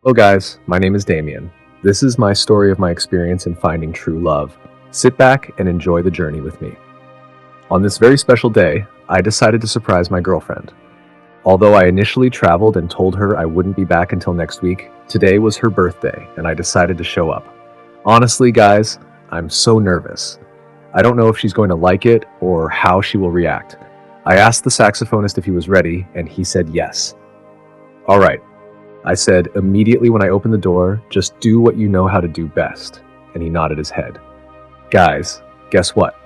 Hello guys, my name is Damien. This is my story of my experience in finding true love. Sit back and enjoy the journey with me. On this very special day, I decided to surprise my girlfriend. Although I initially traveled and told her I wouldn't be back until next week, today was her birthday and I decided to show up. Honestly guys, I'm so nervous. I don't know if she's going to like it or how she will react. I asked the saxophonist if he was ready and he said yes. All right. I said immediately when I opened the door, just do what you know how to do best. And he nodded his head. Guys, guess what?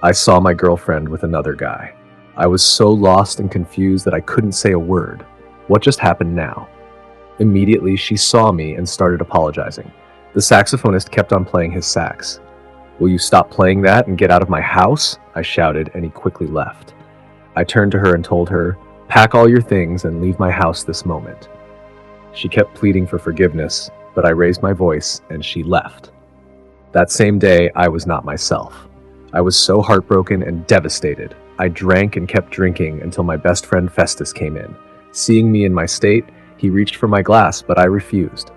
I saw my girlfriend with another guy. I was so lost and confused that I couldn't say a word. What just happened now? Immediately, she saw me and started apologizing. The saxophonist kept on playing his sax. Will you stop playing that and get out of my house? I shouted, and he quickly left. I turned to her and told her, pack all your things and leave my house this moment. She kept pleading for forgiveness, but I raised my voice and she left. That same day, I was not myself. I was so heartbroken and devastated. I drank and kept drinking until my best friend Festus came in. Seeing me in my state, he reached for my glass, but I refused.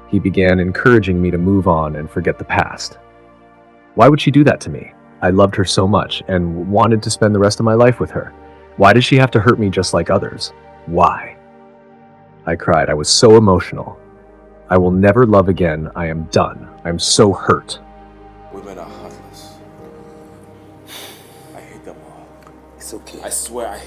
He began encouraging me to move on and forget the past. Why would she do that to me? I loved her so much and wanted to spend the rest of my life with her. Why did she have to hurt me just like others? Why? I cried. I was so emotional. I will never love again. I am done. I'm so hurt. Women are heartless. I hate them all. It's okay. I swear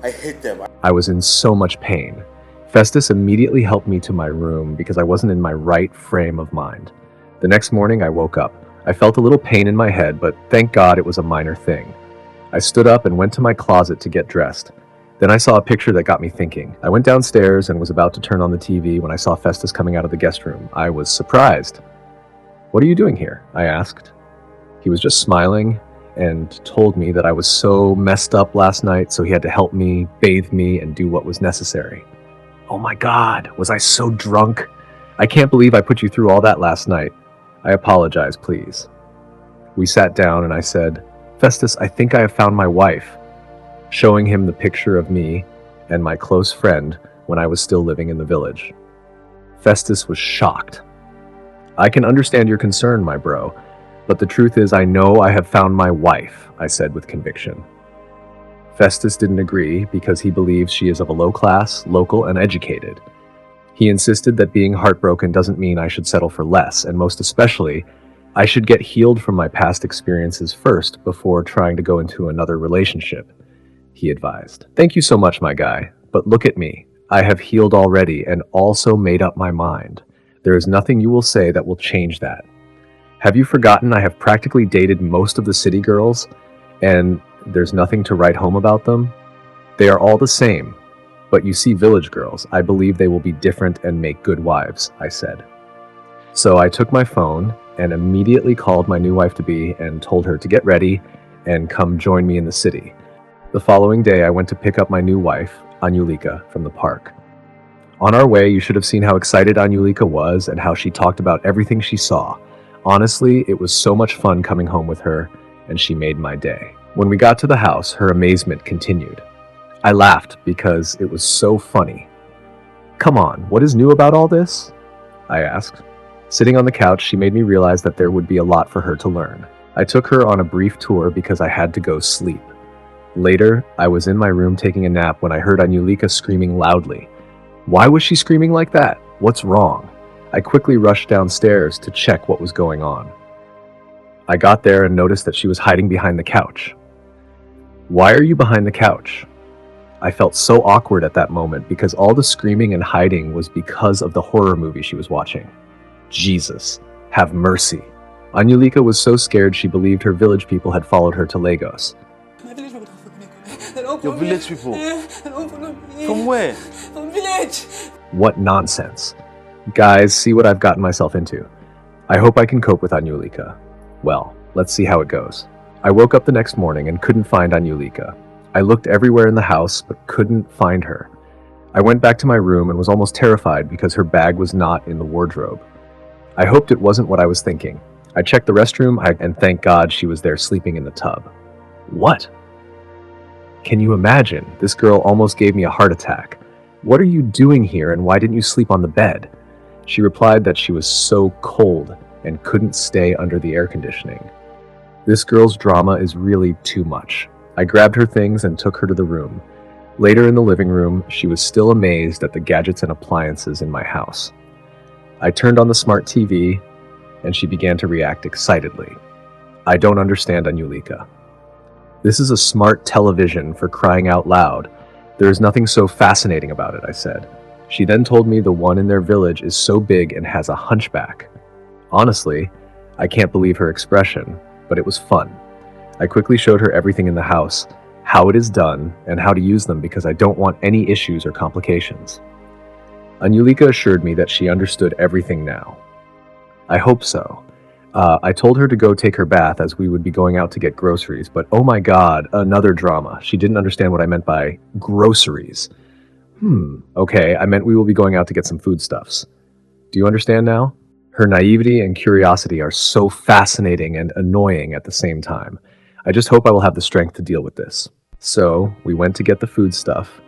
I hate them. I was in so much pain. Festus immediately helped me to my room because I wasn't in my right frame of mind. The next morning I woke up. I felt a little pain in my head, but thank God it was a minor thing. I stood up and went to my closet to get dressed. Then I saw a picture that got me thinking. I went downstairs and was about to turn on the TV when I saw Festus coming out of the guest room. I was surprised. What are you doing here? I asked. He was just smiling and told me that I was so messed up last night, so he had to help me, bathe me, and do what was necessary. Oh my God, was I so drunk? I can't believe I put you through all that last night. I apologize, please. We sat down and I said, Festus, I think I have found my wife, showing him the picture of me and my close friend when I was still living in the village. Festus was shocked. I can understand your concern, my bro, but the truth is I know I have found my wife, I said with conviction. Festus didn't agree because he believes she is of a low class, local, and educated. He insisted that being heartbroken doesn't mean I should settle for less, and most especially, I should get healed from my past experiences first before trying to go into another relationship, he advised. Thank you so much, my guy, but look at me. I have healed already and also made up my mind. There is nothing you will say that will change that. Have you forgotten I have practically dated most of the city girls, and there's nothing to write home about them? They are all the same, but you see village girls. I believe they will be different and make good wives, I said. So I took my phone and immediately called my new wife-to-be and told her to get ready and come join me in the city. The following day, I went to pick up my new wife, Anulika, from the park. On our way, you should have seen how excited Anulika was and how she talked about everything she saw. Honestly, it was so much fun coming home with her, and she made my day. When we got to the house, her amazement continued. I laughed because it was so funny. Come on, what is new about all this? I asked. Sitting on the couch, she made me realize that there would be a lot for her to learn. I took her on a brief tour because I had to go sleep. Later, I was in my room taking a nap when I heard Anulika screaming loudly. Why was she screaming like that? What's wrong? I quickly rushed downstairs to check what was going on. I got there and noticed that she was hiding behind the couch. Why are you behind the couch? I felt so awkward at that moment because all the screaming and hiding was because of the horror movie she was watching. Jesus, have mercy. Anulika was so scared she believed her village people had followed her to Lagos. Your village people? From where? From village. What nonsense. Guys, see what I've gotten myself into. I hope I can cope with Anulika. Well, let's see how it goes. I woke up the next morning and couldn't find Anulika. I looked everywhere in the house, but couldn't find her. I went back to my room and was almost terrified because her bag was not in the wardrobe. I hoped it wasn't what I was thinking. I checked the restroom and thank God she was there sleeping in the tub. What? Can you imagine? This girl almost gave me a heart attack. "What are you doing here and why didn't you sleep on the bed?" She replied that she was so cold and couldn't stay under the air conditioning. This girl's drama is really too much. I grabbed her things and took her to the room. Later in the living room, she was still amazed at the gadgets and appliances in my house. I turned on the smart TV, and she began to react excitedly. "I don't understand, Anulika. This is a smart television, for crying out loud. There is nothing so fascinating about it," I said. She then told me the one in their village is so big and has a hunchback. Honestly, I can't believe her expression, but it was fun. I quickly showed her everything in the house, how it is done, and how to use them because I don't want any issues or complications. Anulika assured me that she understood everything now. I hope so. I told her to go take her bath as we would be going out to get groceries, but oh my god, another drama. She didn't understand what I meant by groceries. Okay, I meant we will be going out to get some foodstuffs. Do you understand now? Her naivety and curiosity are so fascinating and annoying at the same time. I just hope I will have the strength to deal with this. So, we went to get the foodstuff,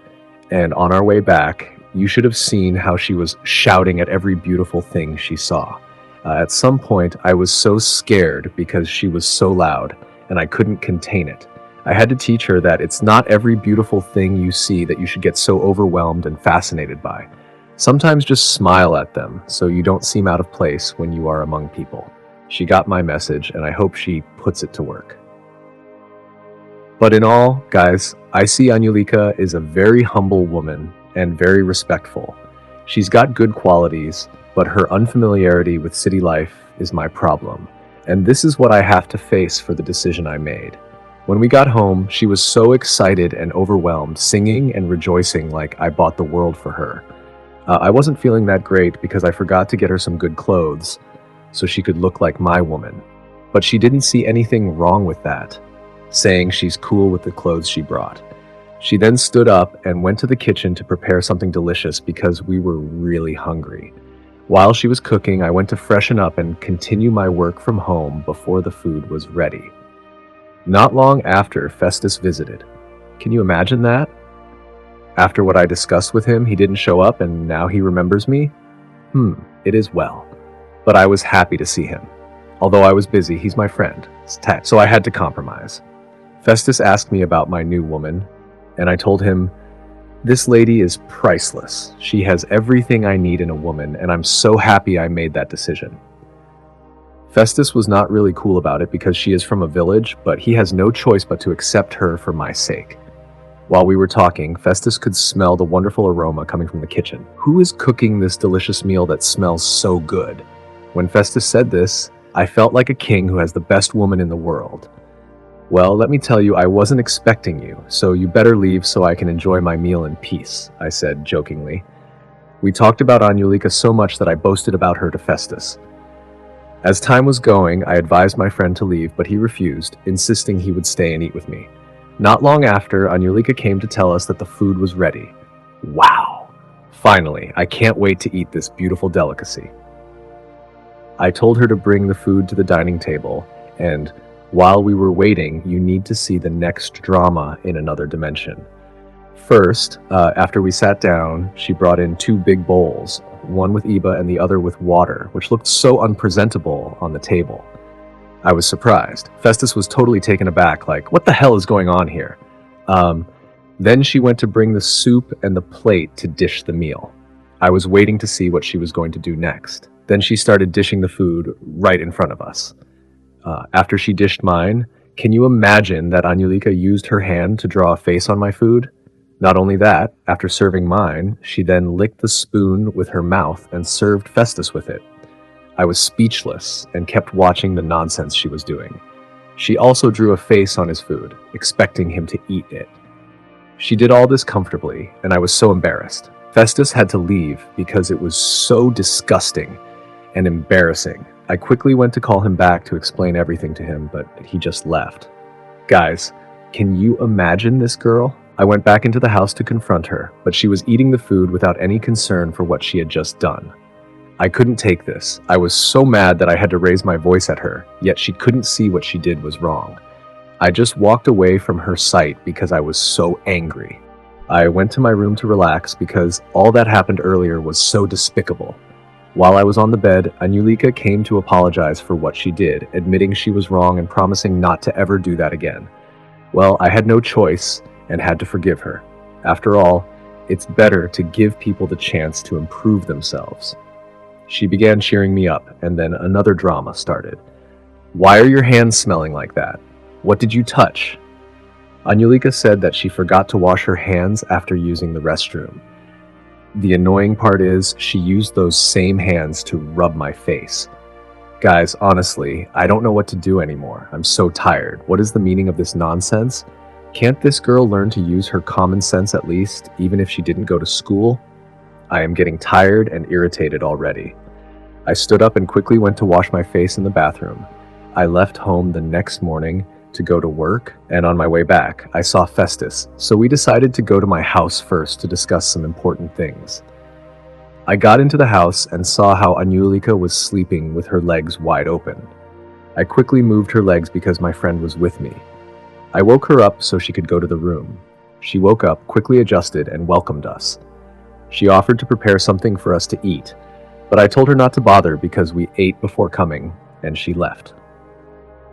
and on our way back, you should have seen how she was shouting at every beautiful thing she saw. At some point, I was so scared because she was so loud, and I couldn't contain it. I had to teach her that it's not every beautiful thing you see that you should get so overwhelmed and fascinated by. Sometimes just smile at them so you don't seem out of place when you are among people. She got my message, and I hope she puts it to work. But in all, guys, I see Anulika is a very humble woman and very respectful. She's got good qualities, but her unfamiliarity with city life is my problem. And this is what I have to face for the decision I made. When we got home, she was so excited and overwhelmed, singing and rejoicing like I bought the world for her. I wasn't feeling that great because I forgot to get her some good clothes so she could look like my woman. But she didn't see anything wrong with that, saying she's cool with the clothes she brought. She then stood up and went to the kitchen to prepare something delicious because we were really hungry. While she was cooking, I went to freshen up and continue my work from home before the food was ready. Not long after, Festus visited. Can you imagine that? After what I discussed with him, he didn't show up and now he remembers me? It is well. But I was happy to see him. Although I was busy, he's my friend, so I had to compromise. Festus asked me about my new woman, and I told him, "This lady is priceless. She has everything I need in a woman, and I'm so happy I made that decision." Festus was not really cool about it because she is from a village, but he has no choice but to accept her for my sake. While we were talking, Festus could smell the wonderful aroma coming from the kitchen. Who is cooking this delicious meal that smells so good? When Festus said this, I felt like a king who has the best woman in the world. "Well, let me tell you, I wasn't expecting you, so you better leave so I can enjoy my meal in peace," I said jokingly. We talked about Anulika so much that I boasted about her to Festus. As time was going, I advised my friend to leave, but he refused, insisting he would stay and eat with me. Not long after, Anulika came to tell us that the food was ready. Wow! Finally, I can't wait to eat this beautiful delicacy. I told her to bring the food to the dining table, and while we were waiting, you need to see the next drama in another dimension. First, after we sat down, she brought in 2 big bowls, one with Iba and the other with water, which looked so unpresentable on the table. I was surprised. Festus was totally taken aback, like, what the hell is going on here? Then she went to bring the soup and the plate to dish the meal. I was waiting to see what she was going to do next. Then she started dishing the food right in front of us. After she dished mine, can you imagine that Anulika used her hand to draw a face on my food? Not only that, after serving mine, she then licked the spoon with her mouth and served Festus with it. I was speechless and kept watching the nonsense she was doing. She also drew a face on his food, expecting him to eat it. She did all this comfortably, and I was so embarrassed. Festus had to leave because it was so disgusting and embarrassing. I quickly went to call him back to explain everything to him, but he just left. Guys, can you imagine this girl? I went back into the house to confront her, but she was eating the food without any concern for what she had just done. I couldn't take this. I was so mad that I had to raise my voice at her, yet she couldn't see what she did was wrong. I just walked away from her sight because I was so angry. I went to my room to relax because all that happened earlier was so despicable. While I was on the bed, Anulika came to apologize for what she did, admitting she was wrong and promising not to ever do that again. Well, I had no choice and had to forgive her. After all, it's better to give people the chance to improve themselves. She began cheering me up, and then another drama started. Why are your hands smelling like that? What did you touch? Anulika said that she forgot to wash her hands after using the restroom. The annoying part is, she used those same hands to rub my face. Guys, honestly, I don't know what to do anymore. I'm so tired. What is the meaning of this nonsense? Can't this girl learn to use her common sense at least, even if she didn't go to school? I am getting tired and irritated already. I stood up and quickly went to wash my face in the bathroom. I left home the next morning to go to work, and on my way back, I saw Festus, so we decided to go to my house first to discuss some important things. I got into the house and saw how Anulika was sleeping with her legs wide open. I quickly moved her legs because my friend was with me. I woke her up so she could go to the room. She woke up, quickly adjusted, and welcomed us. She offered to prepare something for us to eat, but I told her not to bother because we ate before coming, and she left.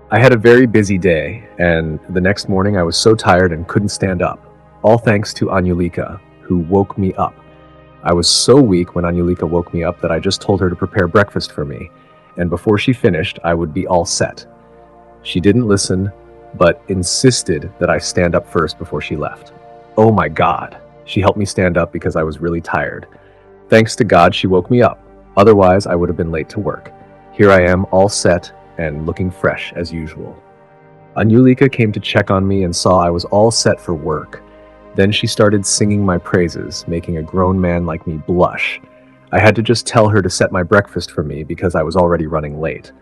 I had a very busy day, and the next morning I was so tired and couldn't stand up, all thanks to Anulika, who woke me up. I was so weak when Anulika woke me up that I just told her to prepare breakfast for me, and before she finished, I would be all set. She didn't listen, but insisted that I stand up first before she left. Oh my God. She helped me stand up because I was really tired. Thanks to God, she woke me up. Otherwise, I would have been late to work. Here I am, all set and looking fresh as usual. Anulika came to check on me and saw I was all set for work. Then she started singing my praises, making a grown man like me blush. I had to just tell her to set my breakfast for me because I was already running late.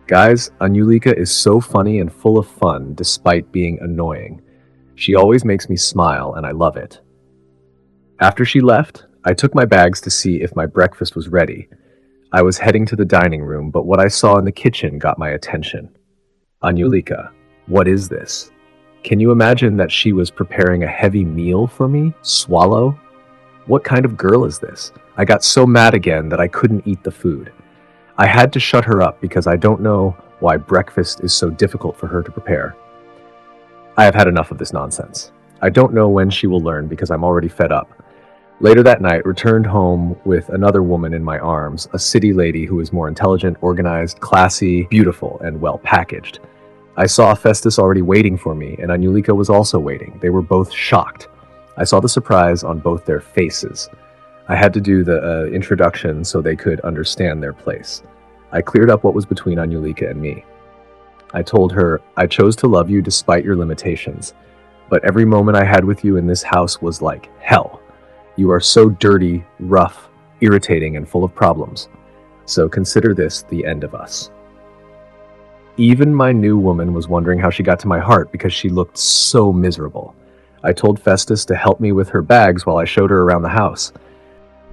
Guys, Anulika is so funny and full of fun despite being annoying. She always makes me smile and I love it. After she left, I took my bags to see if my breakfast was ready. I was heading to the dining room, but what I saw in the kitchen got my attention. Anulika, what is this? Can you imagine that she was preparing a heavy meal for me? Swallow? What kind of girl is this? I got so mad again that I couldn't eat the food. I had to shut her up because I don't know why breakfast is so difficult for her to prepare. I have had enough of this nonsense. I don't know when she will learn because I'm already fed up. Later that night, returned home with another woman in my arms, a city lady who is more intelligent, organized, classy, beautiful, and well packaged. I saw Festus already waiting for me, and Anulika was also waiting. They were both shocked. I saw the surprise on both their faces. I had to do the introduction so they could understand their place. I cleared up what was between Anulika and me. I told her, I chose to love you despite your limitations, but every moment I had with you in this house was like hell. You are so dirty, rough, irritating, and full of problems. So consider this the end of us. Even my new woman was wondering how she got to my heart because she looked so miserable. I told Festus to help me with her bags while I showed her around the house.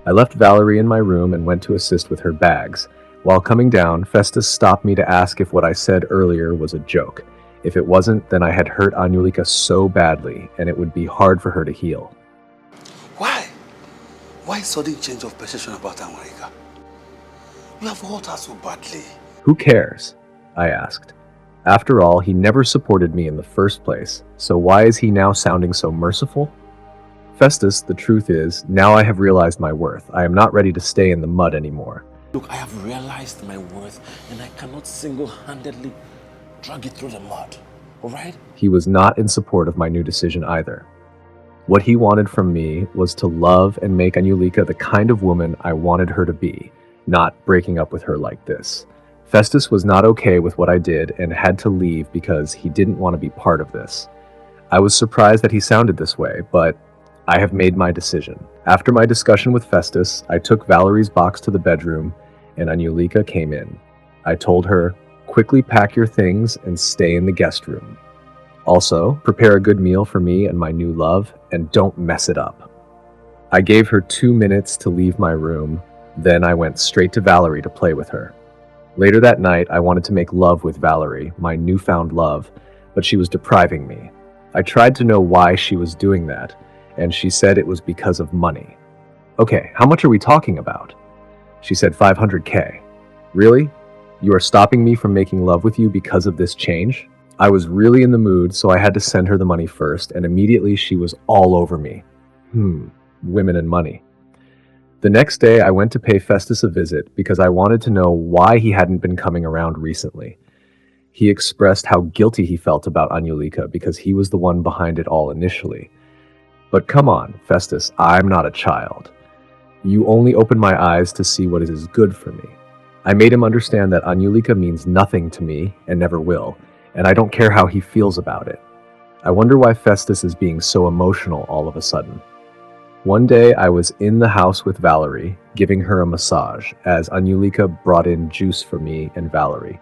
I left Valerie in my room and went to assist with her bags. While coming down, Festus stopped me to ask if what I said earlier was a joke. If it wasn't, then I had hurt Anulika so badly, and it would be hard for her to heal. Why? Why sudden change of perception about America? You have hurt her so badly. Who cares? I asked. After all, he never supported me in the first place, so why is he now sounding so merciful? Festus, the truth is, now I have realized my worth. I am not ready to stay in the mud anymore. Look, I have realized my worth and I cannot single-handedly drag it through the mud, alright? He was not in support of my new decision either. What he wanted from me was to love and make Anulika the kind of woman I wanted her to be, not breaking up with her like this. Festus was not okay with what I did and had to leave because he didn't want to be part of this. I was surprised that he sounded this way, but I have made my decision. After my discussion with Festus, I took Valerie's box to the bedroom and Anulika came in. I told her, quickly pack your things and stay in the guest room. Also, prepare a good meal for me and my new love, and don't mess it up. I gave her 2 minutes to leave my room, then I went straight to Valerie to play with her. Later that night, I wanted to make love with Valerie, my newfound love, but she was depriving me. I tried to know why she was doing that, and she said it was because of money. Okay, how much are we talking about? She said 500K. Really? You are stopping me from making love with you because of this change? I was really in the mood, so I had to send her the money first, and immediately she was all over me. Women and money. The next day, I went to pay Festus a visit because I wanted to know why he hadn't been coming around recently. He expressed how guilty he felt about Anyulika because he was the one behind it all initially. But come on, Festus, I'm not a child. You only open my eyes to see what is good for me. I made him understand that Anyulika means nothing to me and never will, and I don't care how he feels about it. I wonder why Festus is being so emotional all of a sudden. One day I was in the house with Valerie, giving her a massage, as Anyulika brought in juice for me and Valerie.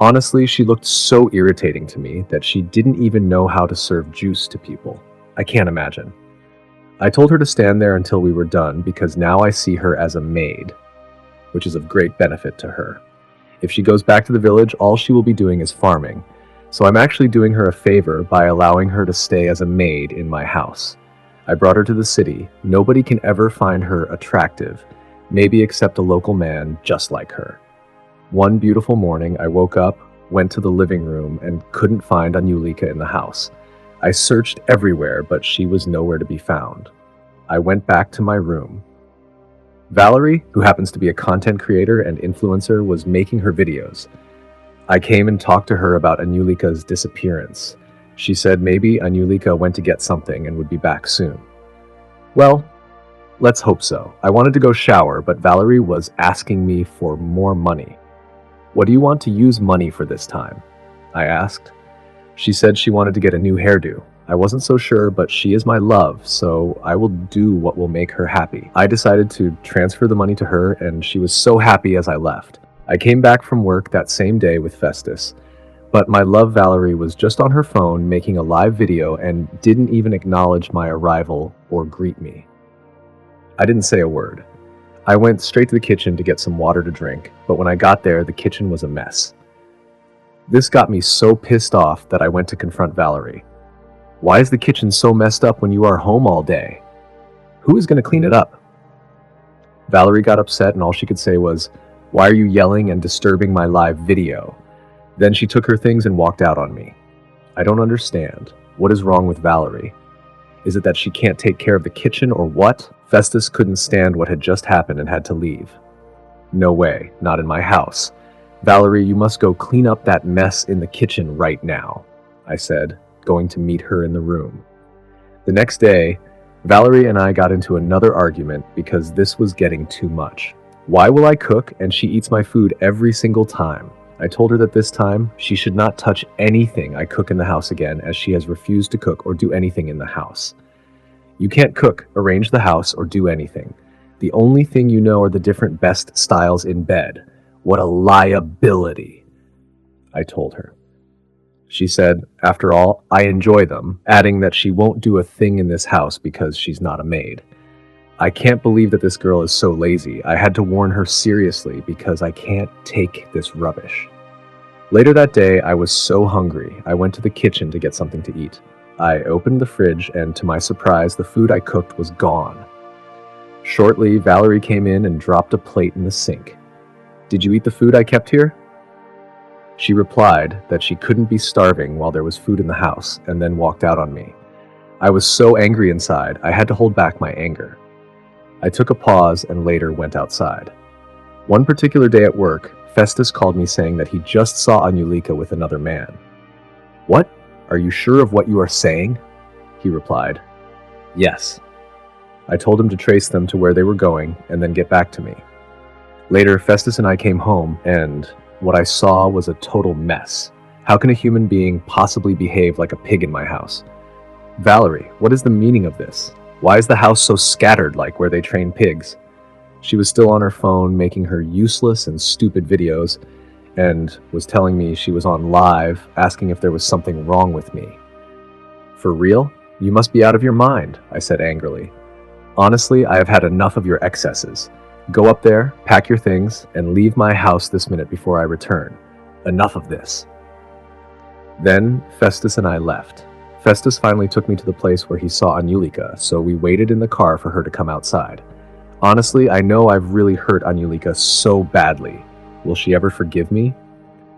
Honestly, she looked so irritating to me that she didn't even know how to serve juice to people. I can't imagine. I told her to stand there until we were done because now I see her as a maid, which is of great benefit to her. If she goes back to the village, all she will be doing is farming, so I'm actually doing her a favor by allowing her to stay as a maid in my house. I brought her to the city. Nobody can ever find her attractive, maybe except a local man just like her. One beautiful morning, I woke up, went to the living room, and couldn't find Anyulika in the house. I searched everywhere, but she was nowhere to be found. I went back to my room. Valerie, who happens to be a content creator and influencer, was making her videos. I came and talked to her about Anyulika's disappearance. She said maybe Anyulika went to get something and would be back soon. Well, let's hope so. I wanted to go shower, but Valerie was asking me for more money. What do you want to use money for this time? I asked. She said she wanted to get a new hairdo. I wasn't so sure, but she is my love, so I will do what will make her happy. I decided to transfer the money to her, and she was so happy as I left. I came back from work that same day with Festus, but my love Valerie was just on her phone making a live video and didn't even acknowledge my arrival or greet me. I didn't say a word. I went straight to the kitchen to get some water to drink, but when I got there, the kitchen was a mess. This got me so pissed off that I went to confront Valerie. Why is the kitchen so messed up when you are home all day? Who is going to clean it up? Valerie got upset and all she could say was, "Why are you yelling and disturbing my live video?" Then she took her things and walked out on me. I don't understand. What is wrong with Valerie? Is it that she can't take care of the kitchen or what? Festus couldn't stand what had just happened and had to leave. No way, not in my house. Valerie, you must go clean up that mess in the kitchen right now, I said, going to meet her in the room. The next day, Valerie and I got into another argument because this was getting too much. Why will I cook and she eats my food every single time? I told her that this time, she should not touch anything I cook in the house again, as she has refused to cook or do anything in the house. You can't cook, arrange the house, or do anything. The only thing you know are the different best styles in bed. What a liability, I told her. She said, after all, I enjoy them, adding that she won't do a thing in this house because she's not a maid. I can't believe that this girl is so lazy. I had to warn her seriously because I can't take this rubbish. Later that day, I was so hungry, I went to the kitchen to get something to eat. I opened the fridge, and to my surprise, the food I cooked was gone. Shortly, Valerie came in and dropped a plate in the sink. "Did you eat the food I kept here?" She replied that she couldn't be starving while there was food in the house, and then walked out on me. I was so angry inside, I had to hold back my anger. I took a pause and later went outside. One particular day at work, Festus called me saying that he just saw Anyulika with another man. "What? Are you sure of what you are saying?" He replied. "Yes." I told him to trace them to where they were going and then get back to me. Later, Festus and I came home, and what I saw was a total mess. How can a human being possibly behave like a pig in my house? Valerie, what is the meaning of this? Why is the house so scattered like where they train pigs? She was still on her phone making her useless and stupid videos and was telling me she was on live asking if there was something wrong with me. "For real? You must be out of your mind," I said angrily. "Honestly, I have had enough of your excesses. Go up there, pack your things, and leave my house this minute before I return. Enough of this." Then Festus and I left. Festus finally took me to the place where he saw Anulika, so we waited in the car for her to come outside. Honestly, I know I've really hurt Anulika so badly. Will she ever forgive me?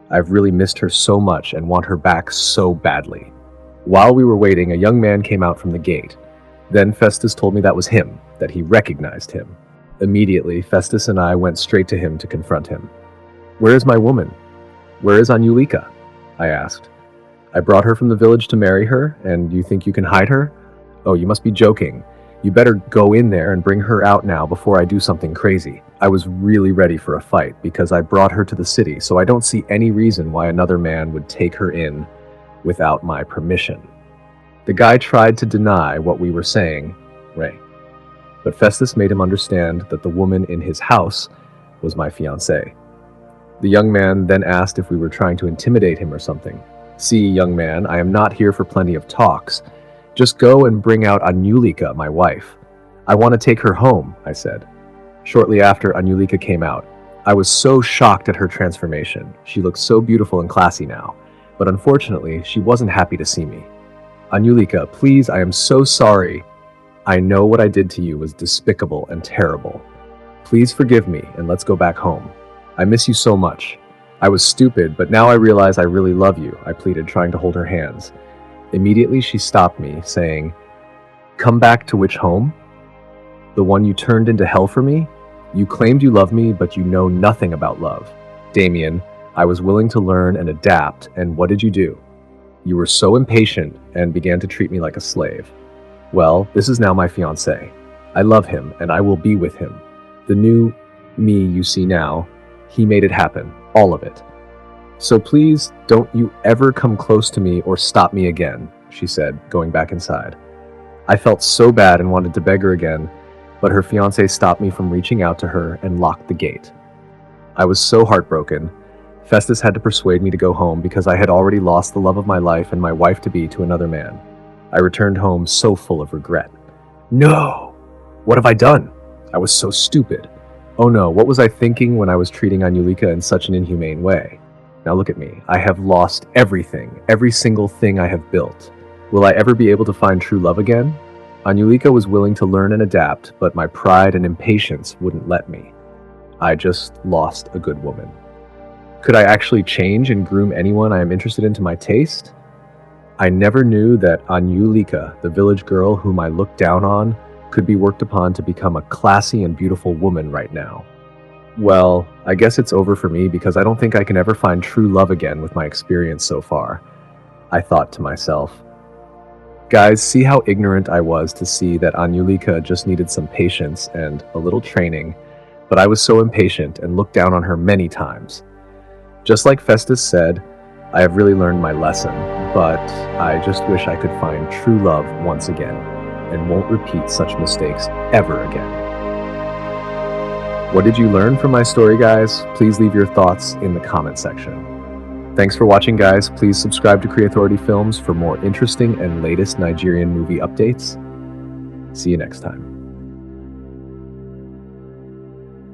I've really missed her so much and want her back so badly. While we were waiting, a young man came out from the gate. Then Festus told me that was him, that he recognized him. Immediately, Festus and I went straight to him to confront him. "Where is my woman? Where is Anulika?" I asked. "I brought her from the village to marry her, and you think you can hide her? Oh, you must be joking. You better go in there and bring her out now before I do something crazy." I was really ready for a fight because I brought her to the city, so I don't see any reason why another man would take her in without my permission. The guy tried to deny what we were saying, Ray. But Festus made him understand that the woman in his house was my fiancée. The young man then asked if we were trying to intimidate him or something. "See, young man, I am not here for plenty of talks. Just go and bring out Anulika, my wife. I want to take her home," I said. Shortly after, Anulika came out. I was so shocked at her transformation. She looked so beautiful and classy now. But unfortunately, she wasn't happy to see me. "Anulika, please, I am so sorry. I know what I did to you was despicable and terrible. Please forgive me and let's go back home. I miss you so much. I was stupid, but now I realize I really love you," I pleaded, trying to hold her hands. Immediately she stopped me, saying, "Come back to which home? The one you turned into hell for me? You claimed you love me, but you know nothing about love. Damien, I was willing to learn and adapt, and what did you do? You were so impatient and began to treat me like a slave. Well, this is now my fiancé. I love him, and I will be with him. The new me you see now, he made it happen, all of it. So please, don't you ever come close to me or stop me again," she said, going back inside. I felt so bad and wanted to beg her again, but her fiancé stopped me from reaching out to her and locked the gate. I was so heartbroken. Festus had to persuade me to go home because I had already lost the love of my life and my wife-to-be to another man. I returned home so full of regret. No! What have I done? I was so stupid. Oh no, what was I thinking when I was treating Anulika in such an inhumane way? Now look at me. I have lost everything, every single thing I have built. Will I ever be able to find true love again? Anulika was willing to learn and adapt, but my pride and impatience wouldn't let me. I just lost a good woman. Could I actually change and groom anyone I am interested in to my taste? I never knew that Anulika, the village girl whom I looked down on, could be worked upon to become a classy and beautiful woman right now. Well, I guess it's over for me because I don't think I can ever find true love again with my experience so far, I thought to myself. Guys, see how ignorant I was to see that Anulika just needed some patience and a little training, but I was so impatient and looked down on her many times. Just like Festus said, I have really learned my lesson, but I just wish I could find true love once again and won't repeat such mistakes ever again. What did you learn from my story, guys? Please leave your thoughts in the comment section. Thanks for watching, guys. Please subscribe to Creatority Films for more interesting and latest Nigerian movie updates. See you next time.